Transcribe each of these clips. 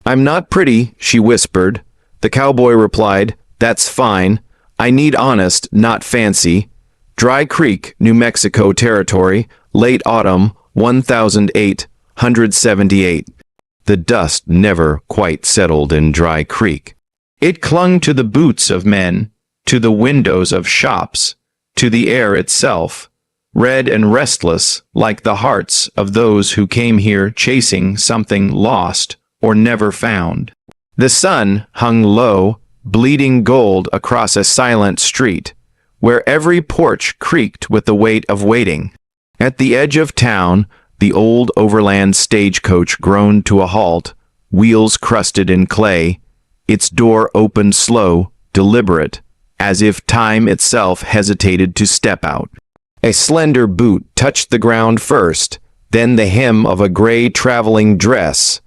"I'm not pretty," she whispered. The cowboy replied, "That's fine. I need honest, not fancy. Dry Creek, New Mexico Territory, late autumn, 1878. The dust never quite settled in Dry Creek. It clung to the boots of men, to the windows of shops, to the air itself, red and restless like the hearts of those who came here chasing something lost or never found. The sun hung low, bleeding gold across a silent street, where every porch creaked with the weight of waiting. At the edge of town, the old overland stagecoach groaned to a halt, wheels crusted in clay, its door opened slow, deliberate, as if time itself hesitated to step out. A slender boot touched the ground first, then the hem of a gray traveling dress.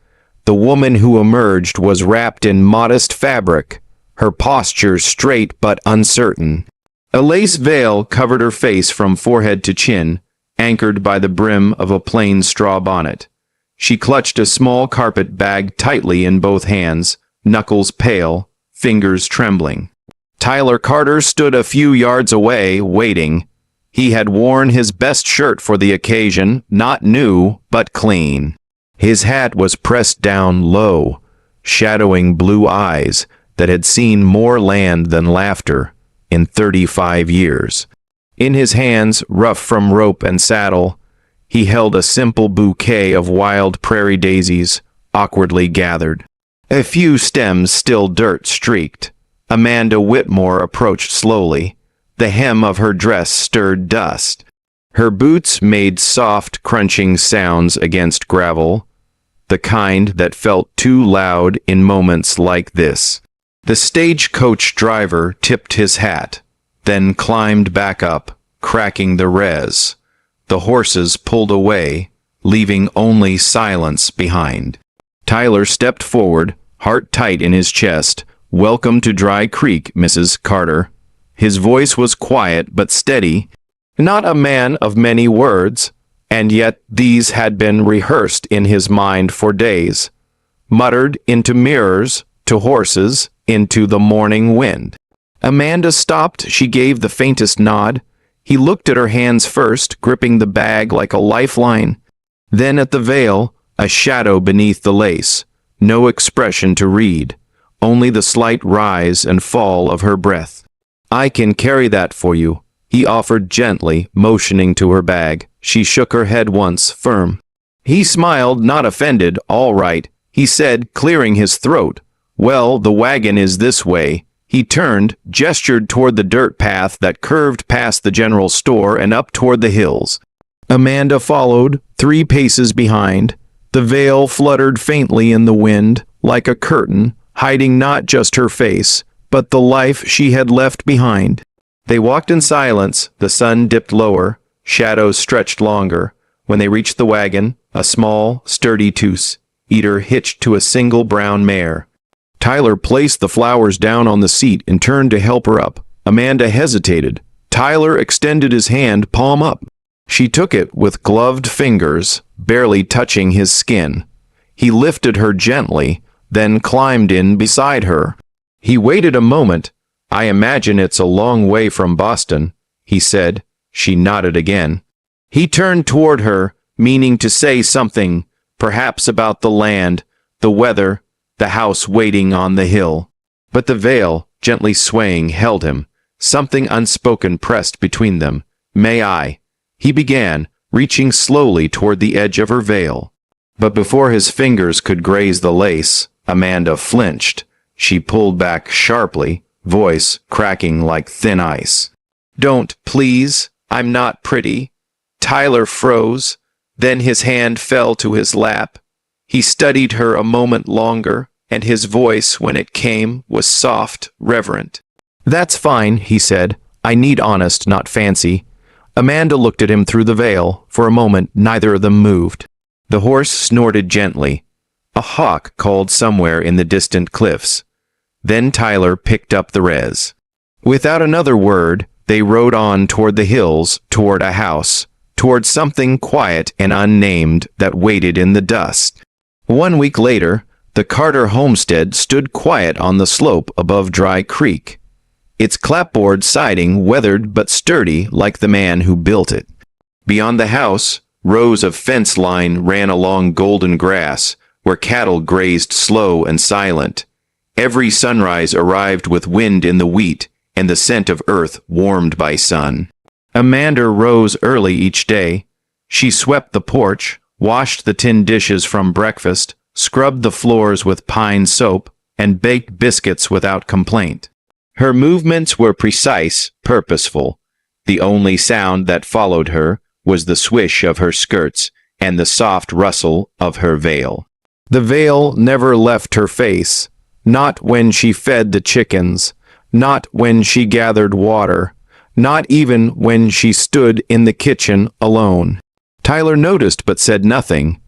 The woman who emerged was wrapped in modest fabric, her posture straight but uncertain. A lace veil covered her face from forehead to chin, anchored by the brim of a plain straw bonnet. She clutched a small carpet bag tightly in both hands, knuckles pale, fingers trembling. Tyler Carter stood a few yards away, waiting. He had worn his best shirt for the occasion, not new, but clean. His hat was pressed down low, shadowing blue eyes that had seen more land than laughter in 35 years. In his hands, rough from rope and saddle, he held a simple bouquet of wild prairie daisies, awkwardly gathered. A few stems still dirt-streaked. Amanda Whitmore approached slowly. The hem of her dress stirred dust. Her boots made soft, crunching sounds against gravel, the kind that felt too loud in moments like this. The stagecoach driver tipped his hat, then climbed back up, cracking the res. The horses pulled away, leaving only silence behind. Tyler stepped forward, heart tight in his chest. "Welcome to Dry Creek, Mrs. Carter." His voice was quiet but steady, not a man of many words, and yet these had been rehearsed in his mind for days, muttered into mirrors, to horses, into the morning wind. Amanda stopped. She gave the faintest nod. He looked at her hands first, gripping the bag like a lifeline, then at the veil, a shadow beneath the lace, no expression to read, only the slight rise and fall of her breath. "I can carry that for you," he offered gently, motioning to her bag. She shook her head once, firm. He smiled, not offended. "All right," he said, clearing his throat. "Well, the wagon is this way." He turned, gestured toward the dirt path that curved past the general store and up toward the hills. Amanda followed, 3 paces behind. The veil fluttered faintly in the wind, like a curtain, hiding not just her face, but the life she had left behind. They walked in silence. The sun dipped lower, shadows stretched longer. When they reached the wagon, a small, sturdy two-seater hitched to a single brown mare. Tyler placed the flowers down on the seat and turned to help her up. Amanda hesitated. Tyler extended his hand, palm up. She took it with gloved fingers, barely touching his skin. He lifted her gently, then climbed in beside her. He waited a moment. "I imagine it's a long way from Boston," he said. She nodded again. He turned toward her, meaning to say something, perhaps about the land, the weather, the house waiting on the hill. But the veil, gently swaying, held him. Something unspoken pressed between them. "May I?" he began, reaching slowly toward the edge of her veil. But before his fingers could graze the lace, Amanda flinched. She pulled back sharply, voice cracking like thin ice. "Don't, please. I'm not pretty." Tyler froze. Then his hand fell to his lap. He studied her a moment longer, and his voice, when it came, was soft, reverent. "That's fine," he said. "I need honest, not fancy." Amanda looked at him through the veil. For a moment, neither of them moved. The horse snorted gently. A hawk called somewhere in the distant cliffs. Then Tyler picked up the res. Without another word, they rode on toward the hills, toward a house, toward something quiet and unnamed that waited in the dust. 1 week later, The Carter homestead stood quiet on the slope above Dry Creek, its clapboard siding weathered but sturdy like the man who built it. Beyond the house, rows of fence line ran along golden grass, where cattle grazed slow and silent. Every sunrise arrived with wind in the wheat and the scent of earth warmed by sun. Amanda rose early each day. She swept the porch, washed the tin dishes from breakfast, scrubbed the floors with pine soap, and baked biscuits without complaint. Her movements were precise, purposeful. The only sound that followed her was the swish of her skirts and the soft rustle of her veil. The veil never left her face, not when she fed the chickens, not when she gathered water, not even when she stood in the kitchen alone. Tyler noticed but said nothing.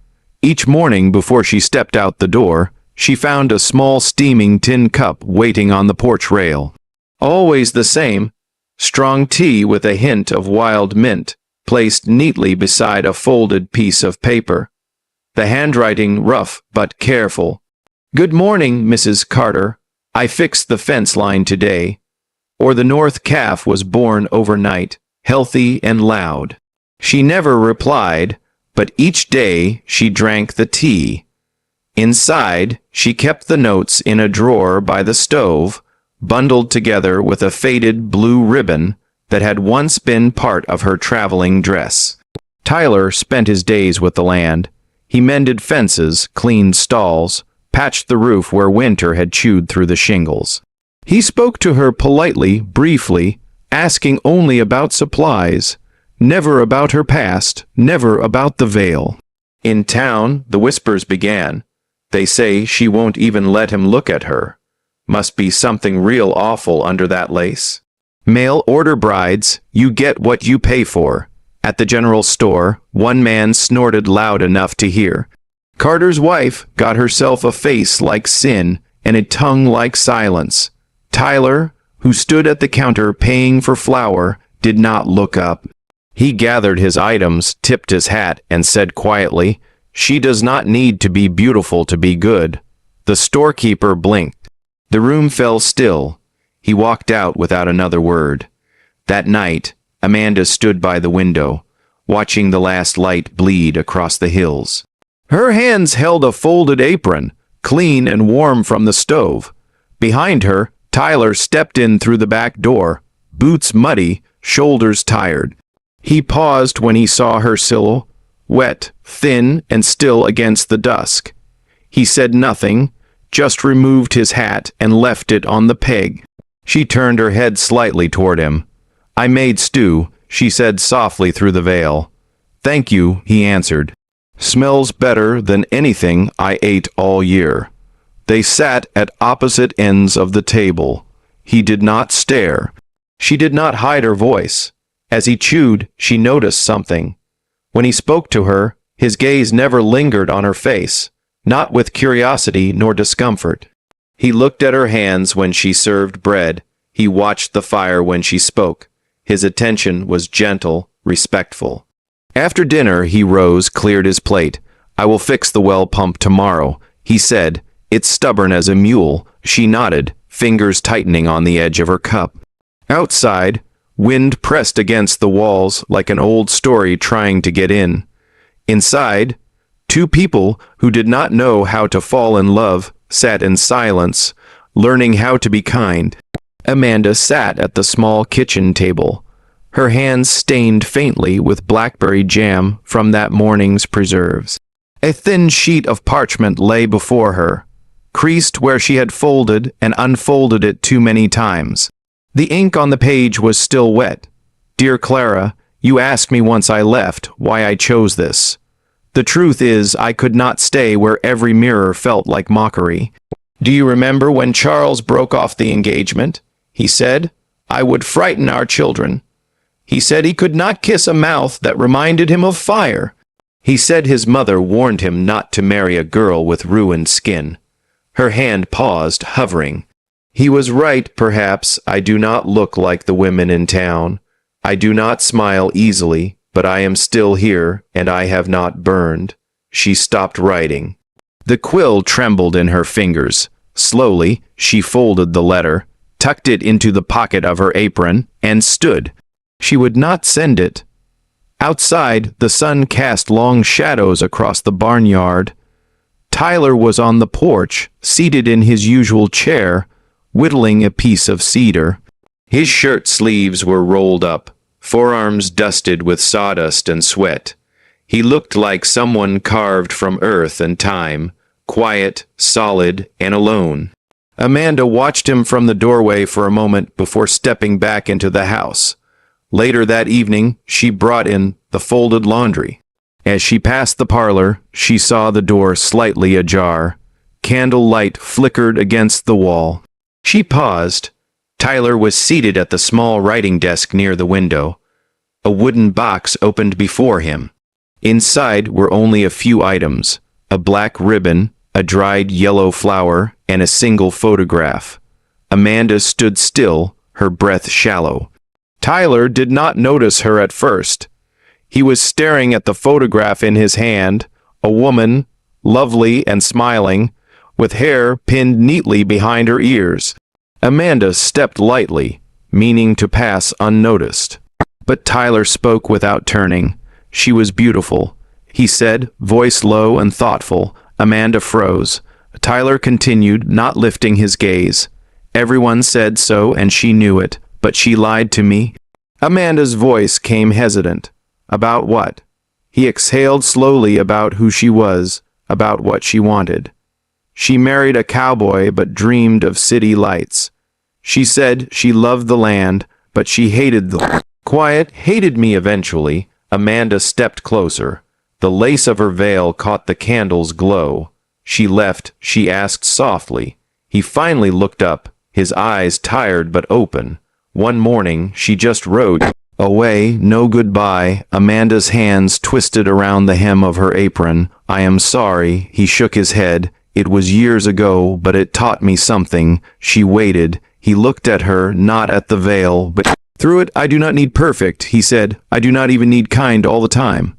Each morning before she stepped out the door, she found a small steaming tin cup waiting on the porch rail. Always the same, strong tea with a hint of wild mint, placed neatly beside a folded piece of paper. The handwriting rough but careful. "Good morning, Mrs. Carter. I fixed the fence line today." Or the North calf was born overnight, healthy and loud. She never replied, but each day she drank the tea. Inside, she kept the notes in a drawer by the stove, bundled together with a faded blue ribbon that had once been part of her traveling dress. Tyler spent his days with the land. He mended fences, cleaned stalls, patched the roof where winter had chewed through the shingles. He spoke to her politely, briefly, asking only about supplies, never about her past, never about the veil. In town, the whispers began. They say she won't even let him look at her. Must be something real awful under that lace. Mail order brides, you get what you pay for. At the general store, one man snorted loud enough to hear. Carter's wife got herself a face like sin and a tongue like silence. Tyler, who stood at the counter paying for flour, did not look up. He gathered his items, tipped his hat, and said quietly, "She does not need to be beautiful to be good." The storekeeper blinked. The room fell still. He walked out without another word. That night, Amanda stood by the window, watching the last light bleed across the hills. Her hands held a folded apron, clean and warm from the stove. Behind her, Tyler stepped in through the back door, boots muddy, shoulders tired. He paused when he saw her silhouette, wet, thin, and still against the dusk. He said nothing, just removed his hat and left it on the peg. She turned her head slightly toward him. "I made stew," she said softly through the veil. "Thank you," he answered. "Smells better than anything I ate all year." They sat at opposite ends of the table. He did not stare. She did not hide her voice. As he chewed, she noticed something. When he spoke to her, his gaze never lingered on her face, not with curiosity nor discomfort. He looked at her hands when she served bread. He watched the fire when she spoke. His attention was gentle, respectful. After dinner, he rose, cleared his plate. "I will fix the well pump tomorrow," he said. "It's stubborn as a mule." She nodded, fingers tightening on the edge of her cup. Outside, wind pressed against the walls like an old story trying to get in. Inside, two people who did not know how to fall in love sat in silence, learning how to be kind. Amanda sat at the small kitchen table, her hands stained faintly with blackberry jam from that morning's preserves. A thin sheet of parchment lay before her, creased where she had folded and unfolded it too many times. The ink on the page was still wet. "Dear Clara, you asked me once I left why I chose this. The truth is I could not stay where every mirror felt like mockery. Do you remember when Charles broke off the engagement? He said, I would frighten our children. He said he could not kiss a mouth that reminded him of fire. He said his mother warned him not to marry a girl with ruined skin." Her hand paused, hovering. "He was right, perhaps. I do not look like the women in town. I do not smile easily, but I am still here, and I have not burned." She stopped writing. The quill trembled in her fingers. Slowly, she folded the letter, tucked it into the pocket of her apron, and stood. She would not send it. Outside, the sun cast long shadows across the barnyard. Tyler was on the porch, seated in his usual chair, whittling a piece of cedar. His shirt sleeves were rolled up, forearms dusted with sawdust and sweat. He looked like someone carved from earth and time, quiet, solid, and alone. Amanda watched him from the doorway for a moment before stepping back into the house. Later that evening, she brought in the folded laundry. As she passed the parlor, she saw the door slightly ajar. Candle light flickered against the wall. She paused. Tyler was seated at the small writing desk near the window. A wooden box opened before him. Inside were only a few items: a black ribbon, a dried yellow flower, and a single photograph. Amanda stood still, her breath shallow. Tyler did not notice her at first. He was staring at the photograph in his hand, a woman, lovely and smiling, with hair pinned neatly behind her ears. Amanda stepped lightly, meaning to pass unnoticed. But Tyler spoke without turning. She was beautiful, he said, voice low and thoughtful. Amanda froze. Tyler continued, not lifting his gaze. Everyone said so, and she knew it, but she lied to me. Amanda's voice came hesitant. About what? He exhaled slowly, about who she was, about what she wanted. She married a cowboy but dreamed of city lights. She said she loved the land, but she hated the quiet, hated me eventually. Amanda stepped closer. The lace of her veil caught the candle's glow. She left, she asked softly. He finally looked up, his eyes tired but open. One morning, she just rode away, no goodbye. Amanda's hands twisted around the hem of her apron. I am sorry, he shook his head. It was years ago, but it taught me something. She waited. He looked at her, not at the veil, but through it. I do not need perfect, he said. I do not even need kind all the time.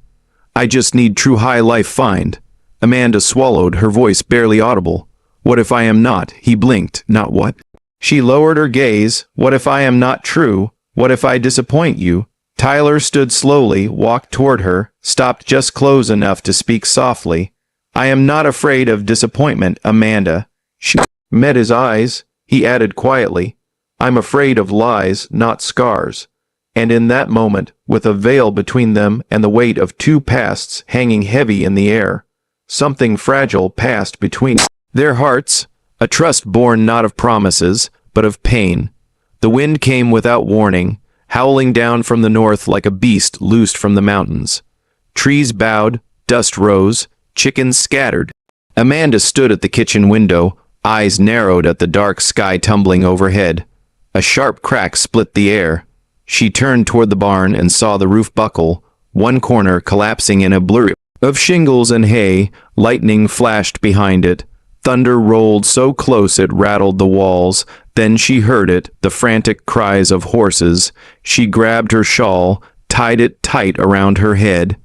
I just need true high life find. Amanda swallowed, her voice barely audible. What if I am not? He blinked. Not what? She lowered her gaze. What if I am not true? What if I disappoint you? Tyler stood slowly, walked toward her, stopped just close enough to speak softly. I am not afraid of disappointment, Amanda. She met his eyes. He added quietly, I'm afraid of lies, not scars. And in that moment, with a veil between them and the weight of two pasts hanging heavy in the air, something fragile passed between their hearts, a trust born not of promises, but of pain. The wind came without warning, howling down from the north like a beast loosed from the mountains. Trees bowed, dust rose, chickens scattered. Amanda stood at the kitchen window, eyes narrowed at the dark sky tumbling overhead. A sharp crack split the air. She turned toward the barn and saw the roof buckle, one corner collapsing in a blur of shingles and hay. Lightning flashed behind it. Thunder rolled so close it rattled the walls. Then she heard it, the frantic cries of horses. She grabbed her shawl, tied it tight around her head,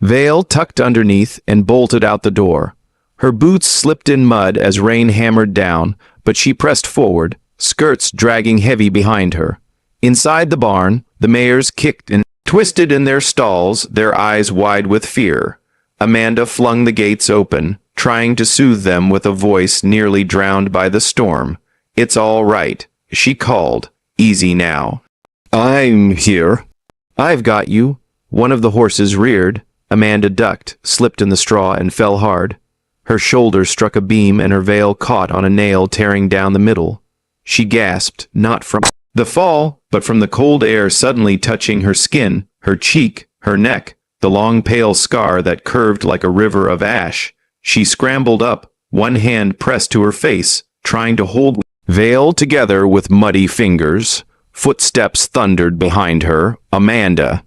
veil tucked underneath, and bolted out the door. Her boots slipped in mud as rain hammered down, but she pressed forward, skirts dragging heavy behind her. Inside the barn, the mares kicked and twisted in their stalls, their eyes wide with fear. Amanda flung the gates open, trying to soothe them with a voice nearly drowned by the storm. It's all right, she called. Easy now. I'm here. I've got you. One of the horses reared. Amanda ducked, slipped in the straw, and fell hard. Her shoulder struck a beam and her veil caught on a nail tearing down the middle. She gasped, not from the fall, but from the cold air suddenly touching her skin, her cheek, her neck, the long pale scar that curved like a river of ash. She scrambled up, one hand pressed to her face, trying to hold veil together with muddy fingers. Footsteps thundered behind her. Amanda.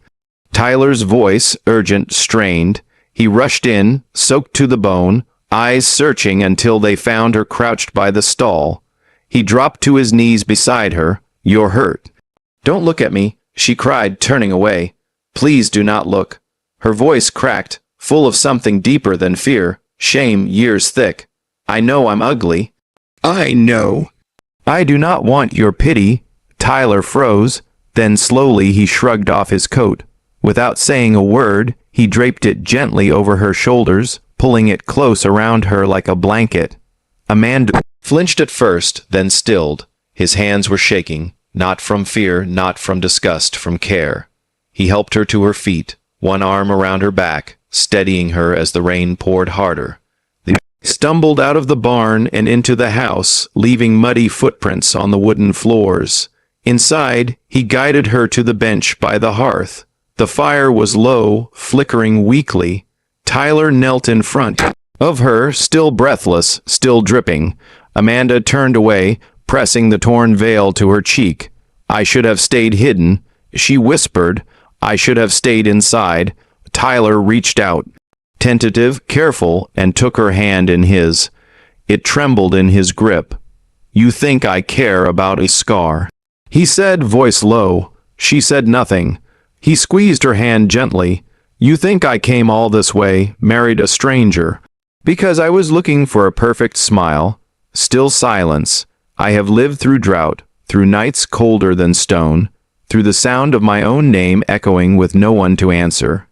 Tyler's voice, urgent, strained. He rushed in, soaked to the bone, eyes searching until they found her crouched by the stall. He dropped to his knees beside her. You're hurt. Don't look at me, she cried, turning away. Please do not look. Her voice cracked, full of something deeper than fear. Shame years thick. I know I'm ugly. I know. I do not want your pity. Tyler froze. Then slowly he shrugged off his coat. Without saying a word, he draped it gently over her shoulders, pulling it close around her like a blanket. Amanda flinched at first, then stilled. His hands were shaking, not from fear, not from disgust, from care. He helped her to her feet, one arm around her back, steadying her as the rain poured harder. They stumbled out of the barn and into the house, leaving muddy footprints on the wooden floors. Inside, he guided her to the bench by the hearth. The fire was low, flickering weakly. Tyler knelt in front of her, still breathless, still dripping. Amanda turned away, pressing the torn veil to her cheek. I should have stayed hidden, she whispered. I should have stayed inside. Tyler reached out, tentative, careful, and took her hand in his. It trembled in his grip. You think I care about a scar? He said, voice low. She said nothing. He squeezed her hand gently. You think I came all this way, married a stranger, because I was looking for a perfect smile. Still silence. I have lived through drought, through nights colder than stone, through the sound of my own name echoing with no one to answer.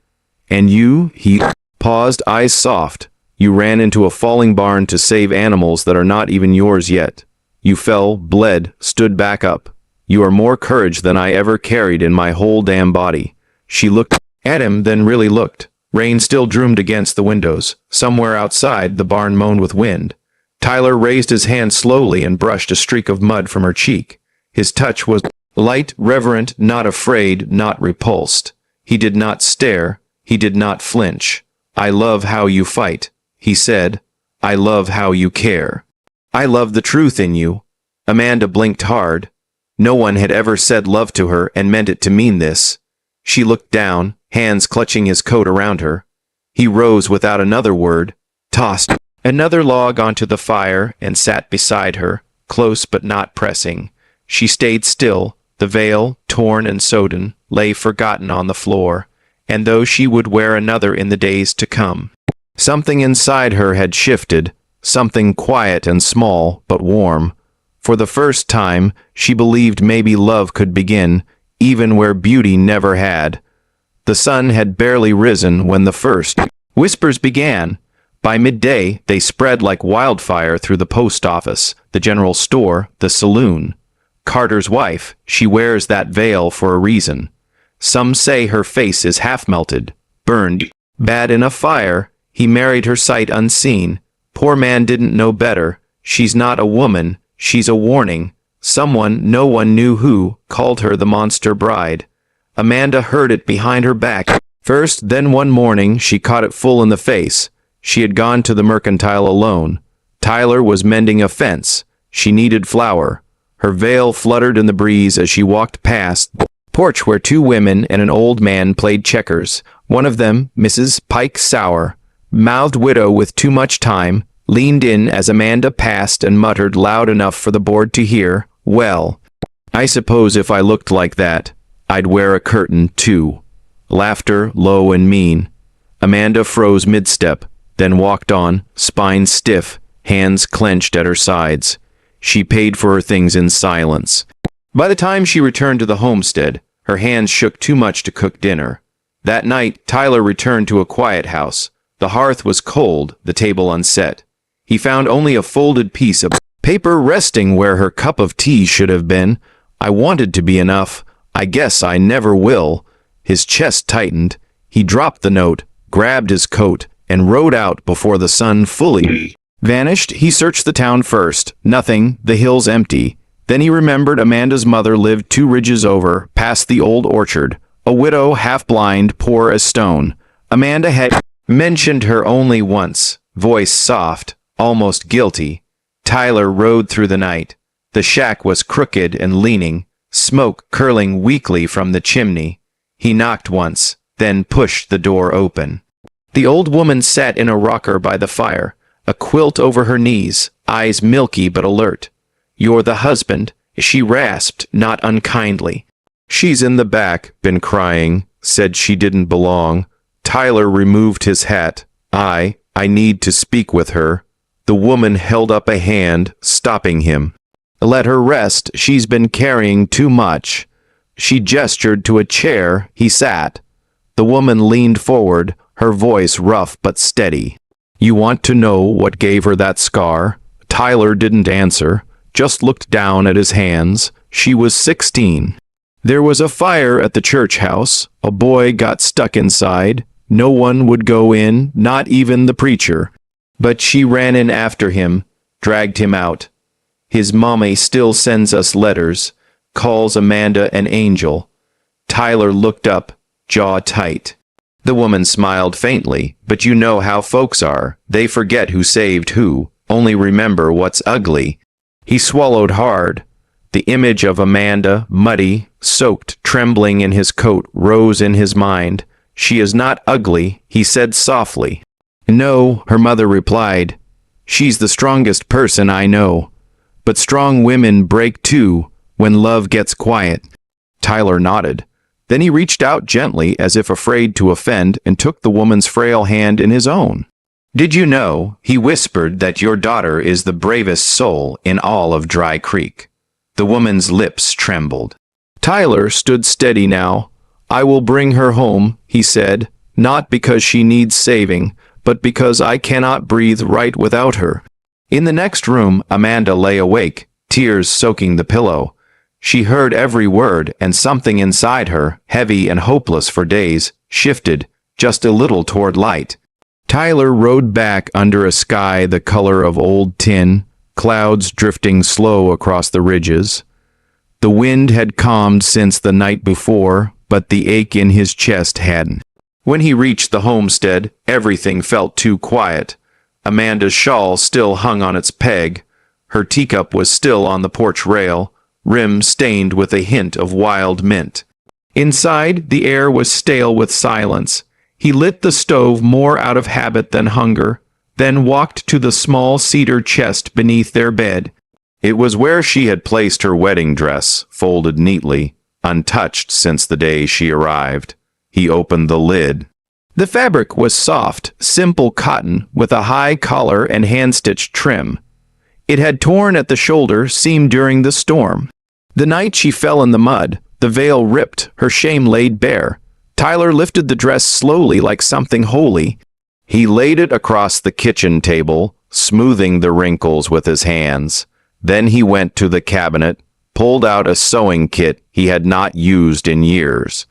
And you, he paused, eyes soft. You ran into a falling barn to save animals that are not even yours yet. You fell, bled, stood back up. You are more courage than I ever carried in my whole damn body. She looked at him, then really looked. Rain still droomed against the windows. Somewhere outside, the barn moaned with wind. Tyler raised his hand slowly and brushed a streak of mud from her cheek. His touch was light, reverent, not afraid, not repulsed. He did not stare. He did not flinch. I love how you fight, he said. I love how you care. I love the truth in you. Amanda blinked hard. No one had ever said love to her and meant it to mean this. She looked down, hands clutching his coat around her. He rose without another word, tossed another log onto the fire, and sat beside her, close but not pressing. She stayed still. The veil, torn and sodden, lay forgotten on the floor, and though she would wear another in the days to come. Something inside her had shifted, something quiet and small, but warm. For the first time, she believed maybe love could begin, even where beauty never had. The sun had barely risen when the first whispers began. By midday, they spread like wildfire through the post office, the general store, the saloon. Carter's wife, she wears that veil for a reason. Some say her face is half melted, burned, bad in a fire. He married her sight unseen. Poor man didn't know better. She's not a woman, she's a warning. Someone, no one knew who, called her the monster bride. Amanda heard it behind her back. First, then one morning, she caught it full in the face. She had gone to the mercantile alone. Tyler was mending a fence. She needed flour. Her veil fluttered in the breeze as she walked past the porch where two women and an old man played checkers. One of them, Mrs. Pike Sour, mouthed widow with too much time, leaned in as Amanda passed and muttered loud enough for the board to hear, "Well, I suppose if I looked like that, I'd wear a curtain, too." Laughter, low and mean. Amanda froze mid-step, then walked on, spine stiff, hands clenched at her sides. She paid for her things in silence. By the time she returned to the homestead, her hands shook too much to cook dinner. That night, Tyler returned to a quiet house. The hearth was cold, the table unset. He found only a folded piece of paper resting where her cup of tea should have been. I wanted to be enough. I guess I never will. His chest tightened. He dropped the note, grabbed his coat, and rode out before the sun fully vanished. He searched the town first. Nothing, the hills empty. Then he remembered Amanda's mother lived 2 ridges over, past the old orchard. A widow, half-blind, poor as stone. Amanda had mentioned her only once, voice soft, almost guilty. Tyler rode through the night. The shack was crooked and leaning, smoke curling weakly from the chimney. He knocked once, then pushed the door open. The old woman sat in a rocker by the fire, a quilt over her knees, eyes milky but alert. "You're the husband," she rasped, not unkindly. "She's in the back, been crying, said she didn't belong." Tyler removed his hat. I need to speak with her." The woman held up a hand, stopping him. "Let her rest. She's been carrying too much." She gestured to a chair he sat. The woman leaned forward, her voice rough but steady. "You want to know what gave her that scar?" Tyler didn't answer, just looked down at his hands. She was 16. There was a fire at the church house. A boy got stuck inside. No one would go in, not even the preacher. But she ran in after him, dragged him out. "His mommy still sends us letters, calls Amanda an angel." Tyler looked up, jaw tight. The woman smiled faintly. "But you know how folks are. They forget who saved who, only remember what's ugly." He swallowed hard. The image of Amanda, muddy, soaked, trembling in his coat, rose in his mind. "She is not ugly," he said softly. "No," her mother replied. "She's the strongest person I know. But strong women break too, when love gets quiet." Tyler nodded. Then he reached out gently, as if afraid to offend, and took the woman's frail hand in his own. "Did you know," he whispered, "that your daughter is the bravest soul in all of Dry Creek?" The woman's lips trembled. Tyler stood steady now. "I will bring her home," he said, "not because she needs saving, but because I cannot breathe right without her." In the next room, Amanda lay awake, tears soaking the pillow. She heard every word, and something inside her, heavy and hopeless for days, shifted just a little toward light. Tyler rode back under a sky the color of old tin, clouds drifting slow across the ridges. The wind had calmed since the night before, but the ache in his chest hadn't. When he reached the homestead, everything felt too quiet. Amanda's shawl still hung on its peg. Her teacup was still on the porch rail, rim stained with a hint of wild mint. Inside, the air was stale with silence. He lit the stove more out of habit than hunger, then walked to the small cedar chest beneath their bed. It was where she had placed her wedding dress, folded neatly, untouched since the day she arrived. He opened the lid. The fabric was soft, simple cotton with a high collar and hand-stitched trim. It had torn at the shoulder, seamed during the storm. The night she fell in the mud, the veil ripped, her shame laid bare. Tyler lifted the dress slowly like something holy. He laid it across the kitchen table, smoothing the wrinkles with his hands. Then he went to the cabinet, pulled out a sewing kit he had not used in years.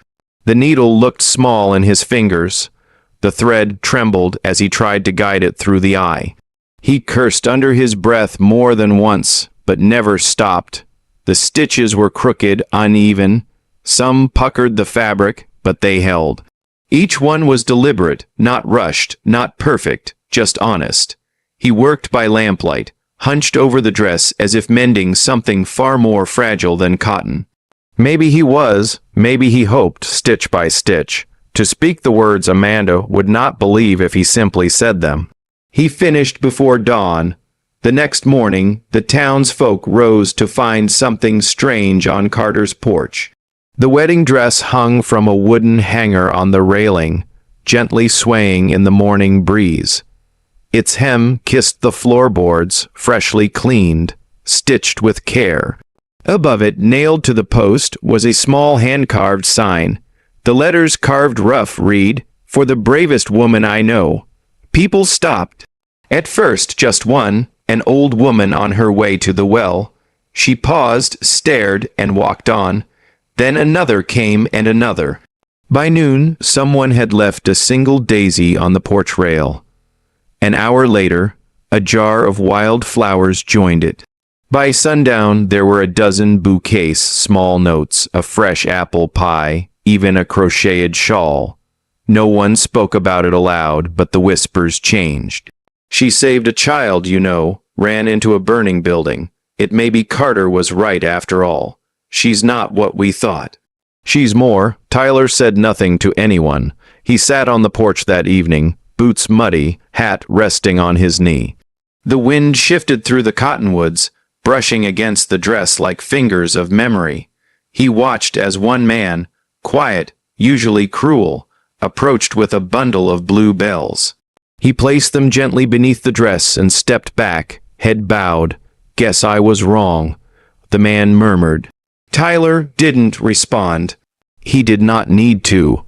The needle looked small in his fingers. The thread trembled as he tried to guide it through the eye. He cursed under his breath more than once, but never stopped. The stitches were crooked, uneven. Some puckered the fabric, but they held. Each one was deliberate, not rushed, not perfect, just honest. He worked by lamplight, hunched over the dress as if mending something far more fragile than cotton. Maybe he was, maybe he hoped, stitch by stitch, to speak the words Amanda would not believe if he simply said them. He finished before dawn. The next morning, the townsfolk rose to find something strange on Carter's porch. The wedding dress hung from a wooden hanger on the railing, gently swaying in the morning breeze. Its hem kissed the floorboards, freshly cleaned, stitched with care. Above it, nailed to the post, was a small hand-carved sign. The letters carved rough read, "For the bravest woman I know." People stopped. At first, just one, an old woman on her way to the well. She paused, stared, and walked on. Then another came and another. By noon, someone had left a single daisy on the porch rail. An hour later, a jar of wild flowers joined it. By sundown, there were a dozen bouquets, small notes, a fresh apple pie, even a crocheted shawl. No one spoke about it aloud, but the whispers changed. "She saved a child, you know, ran into a burning building. It may be Carter was right after all. She's not what we thought." "She's more." Tyler said nothing to anyone. He sat on the porch that evening, boots muddy, hat resting on his knee. The wind shifted through the cottonwoods, brushing against the dress like fingers of memory. He watched as one man, quiet, usually cruel, approached with a bundle of blue bells. He placed them gently beneath the dress and stepped back, head bowed. "Guess I was wrong," the man murmured. Tyler didn't respond. He did not need to.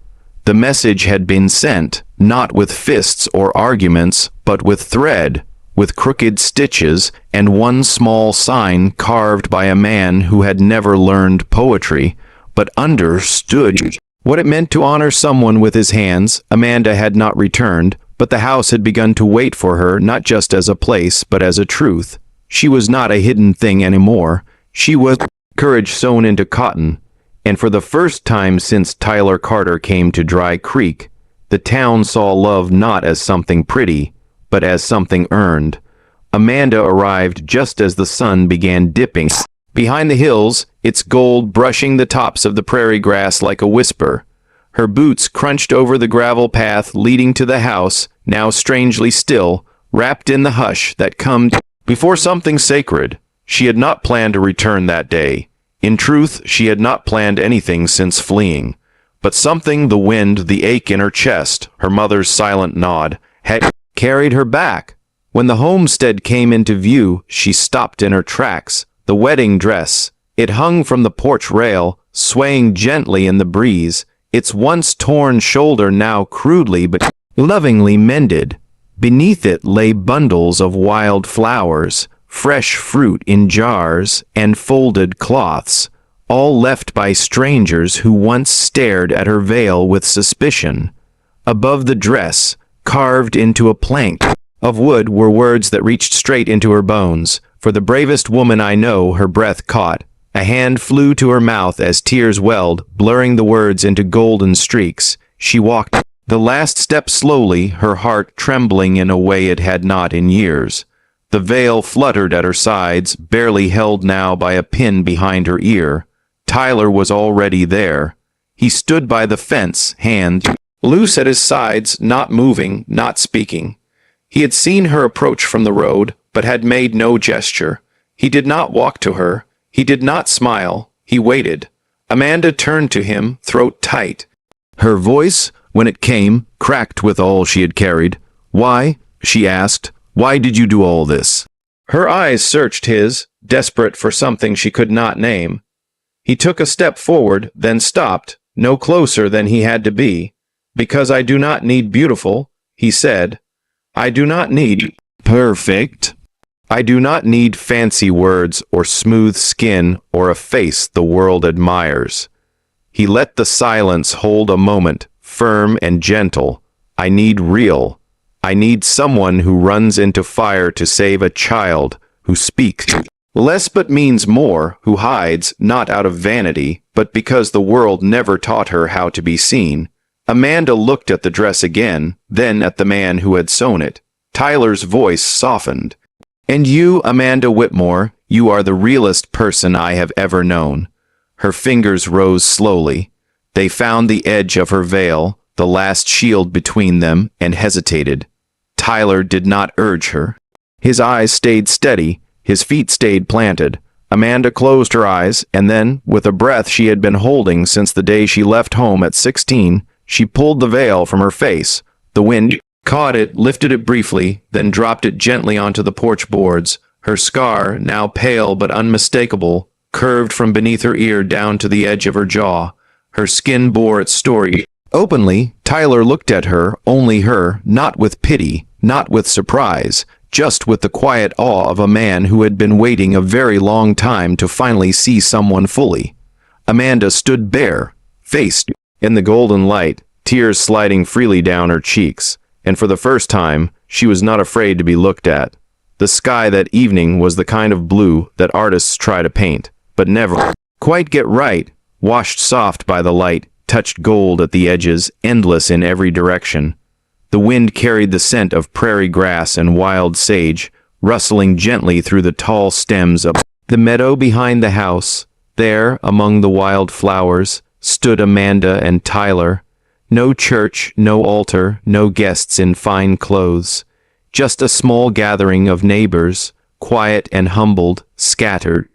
The message had been sent, not with fists or arguments, but with thread, with crooked stitches, and one small sign carved by a man who had never learned poetry, but understood what it meant to honor someone with his hands. Amanda had not returned, but the house had begun to wait for her, not just as a place, but as a truth. She was not a hidden thing anymore. She was courage sewn into cotton, and for the first time since Tyler Carter came to Dry Creek, the town saw love not as something pretty, but as something earned. Amanda arrived just as the sun began dipping behind the hills, its gold brushing the tops of the prairie grass like a whisper. Her boots crunched over the gravel path leading to the house, now strangely still, wrapped in the hush that comes before something sacred. She had not planned to return that day. In truth, she had not planned anything since fleeing. But something, the wind, the ache in her chest, her mother's silent nod, had carried her back. When the homestead came into view, she stopped in her tracks. The wedding dress, it hung from the porch rail, swaying gently in the breeze, its once torn shoulder now crudely but lovingly mended. Beneath it lay bundles of wild flowers, fresh fruit in jars, and folded cloths, all left by strangers who once stared at her veil with suspicion. Above the dress, carved into a plank of wood, were words that reached straight into her bones. "For the bravest woman I know," her breath caught. A hand flew to her mouth as tears welled, blurring the words into golden streaks. She walked the last step slowly, her heart trembling in a way it had not in years. The veil fluttered at her sides, barely held now by a pin behind her ear. Tyler was already there. He stood by the fence, hand loose at his sides, not moving, not speaking. He had seen her approach from the road, but had made no gesture. He did not walk to her. He did not smile. He waited. Amanda turned to him, throat tight. Her voice, when it came, cracked with all she had carried. "Why?" she asked. "Why did you do all this?" Her eyes searched his, desperate for something she could not name. He took a step forward, then stopped, no closer than he had to be. "Because I do not need beautiful," he said. "I do not need perfect. I do not need fancy words or smooth skin or a face the world admires." He let the silence hold a moment, firm and gentle. "I need real. I need someone who runs into fire to save a child, who speaks less but means more, who hides, not out of vanity, but because the world never taught her how to be seen." Amanda looked at the dress again, then at the man who had sewn it. Tyler's voice softened. "And you, Amanda Whitmore, you are the realest person I have ever known." Her fingers rose slowly. They found the edge of her veil, the last shield between them, and hesitated. Tyler did not urge her. His eyes stayed steady, his feet stayed planted. Amanda closed her eyes, and then, with a breath she had been holding since the day she left home at 16, she pulled the veil from her face. The wind caught it, lifted it briefly, then dropped it gently onto the porch boards. Her scar, now pale but unmistakable, curved from beneath her ear down to the edge of her jaw. Her skin bore its story. Openly, Tyler looked at her, only her, not with pity, not with surprise, just with the quiet awe of a man who had been waiting a very long time to finally see someone fully. Amanda stood bare, faced in the golden light, tears sliding freely down her cheeks, and for the first time, she was not afraid to be looked at. The sky that evening was the kind of blue that artists try to paint, but never quite get right, washed soft by the light, touched gold at the edges, endless in every direction. The wind carried the scent of prairie grass and wild sage, rustling gently through the tall stems of the meadow behind the house. There, among the wild flowers, stood Amanda and Tyler. No church, no altar, no guests in fine clothes. Just a small gathering of neighbors, quiet and humbled, scattered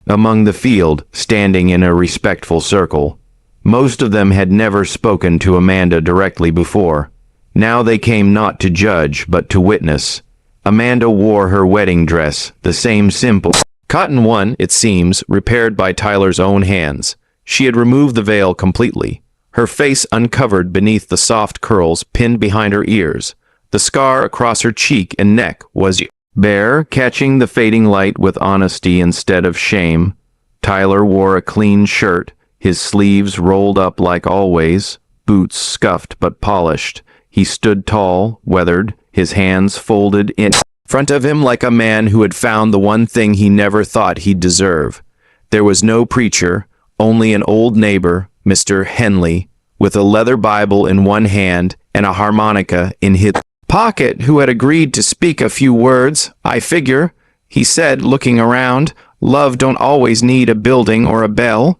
among the field, standing in a respectful circle. Most of them had never spoken to Amanda directly before. Now they came not to judge, but to witness. Amanda wore her wedding dress, the same simple cotton one, it seems, repaired by Tyler's own hands. She had removed the veil completely, her face uncovered beneath the soft curls pinned behind her ears. The scar across her cheek and neck was bare, catching the fading light with honesty instead of shame. Tyler wore a clean shirt, his sleeves rolled up like always, boots scuffed but polished. He stood tall, weathered, his hands folded in front of him like a man who had found the one thing he never thought he'd deserve. There was no preacher, only an old neighbor, Mr. Henley, with a leather Bible in one hand and a harmonica in his pocket, who had agreed to speak a few words. "I figure," he said, looking around, "love don't always need a building or a bell.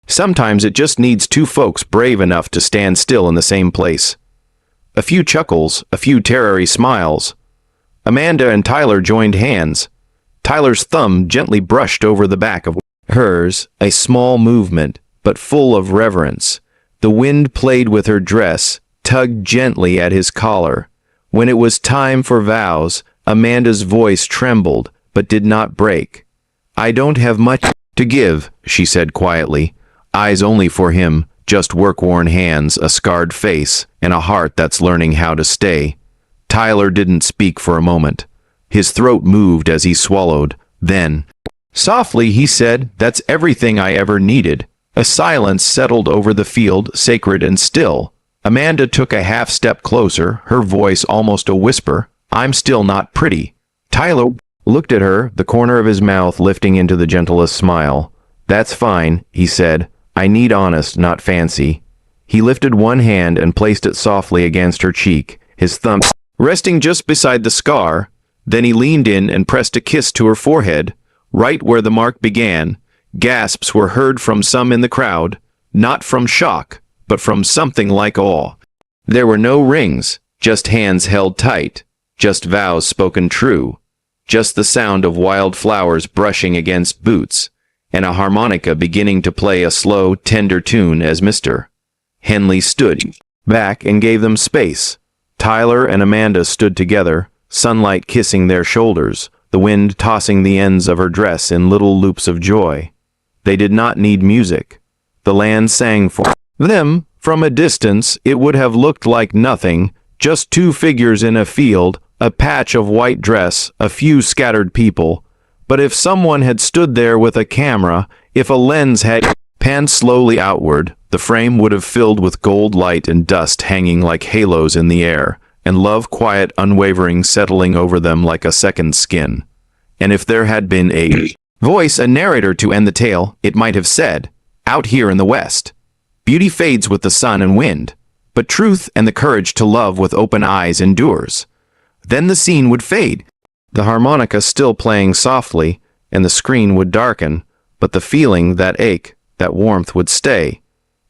Sometimes it just needs two folks brave enough to stand still in the same place." A few chuckles, a few terror smiles. Amanda and Tyler joined hands. Tyler's thumb gently brushed over the back of hers, a small movement, but full of reverence. The wind played with her dress, tugged gently at his collar. When it was time for vows, Amanda's voice trembled, but did not break. "I don't have much to give," she said quietly. Eyes only for him, just work-worn hands, a scarred face, and a heart that's learning how to stay. Tyler didn't speak for a moment. His throat moved as he swallowed. Then, softly, he said, "That's everything I ever needed." A silence settled over the field, sacred and still. Amanda took a half-step closer, her voice almost a whisper. "I'm still not pretty." Tyler looked at her, the corner of his mouth lifting into the gentlest smile. "That's fine," he said. "I need honest, not fancy." He lifted one hand and placed it softly against her cheek, his thumb resting just beside the scar. Then he leaned in and pressed a kiss to her forehead, right where the mark began. Gasps were heard from some in the crowd, not from shock, but from something like awe. There were no rings, just hands held tight, just vows spoken true, just the sound of wild flowers brushing against boots, and a harmonica beginning to play a slow, tender tune as Mr. Henley stood back and gave them space. Tyler and Amanda stood together, sunlight kissing their shoulders, the wind tossing the ends of her dress in little loops of joy. They did not need music. The land sang for them. From a distance, it would have looked like nothing, just two figures in a field, a patch of white dress, a few scattered people. But if someone had stood there with a camera, if a lens had panned slowly outward, the frame would have filled with gold light and dust hanging like halos in the air, and love quiet, unwavering, settling over them like a second skin. And if there had been a voice, a narrator to end the tale, it might have said, "Out here in the West, beauty fades with the sun and wind, but truth and the courage to love with open eyes endures." Then the scene would fade, the harmonica still playing softly, and the screen would darken, but the feeling, that ache, that warmth would stay.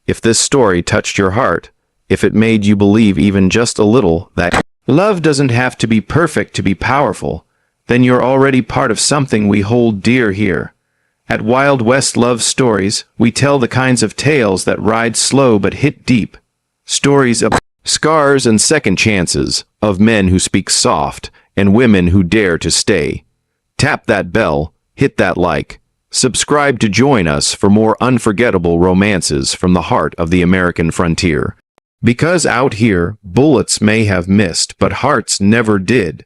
If this story touched your heart, if it made you believe even just a little that love doesn't have to be perfect to be powerful, then you're already part of something we hold dear here. At Wild West Love Stories, we tell the kinds of tales that ride slow but hit deep. Stories of scars and second chances, of men who speak soft, and women who dare to stay. Tap that bell, hit that like. Subscribe to join us for more unforgettable romances from the heart of the American frontier. Because out here, bullets may have missed, but hearts never did.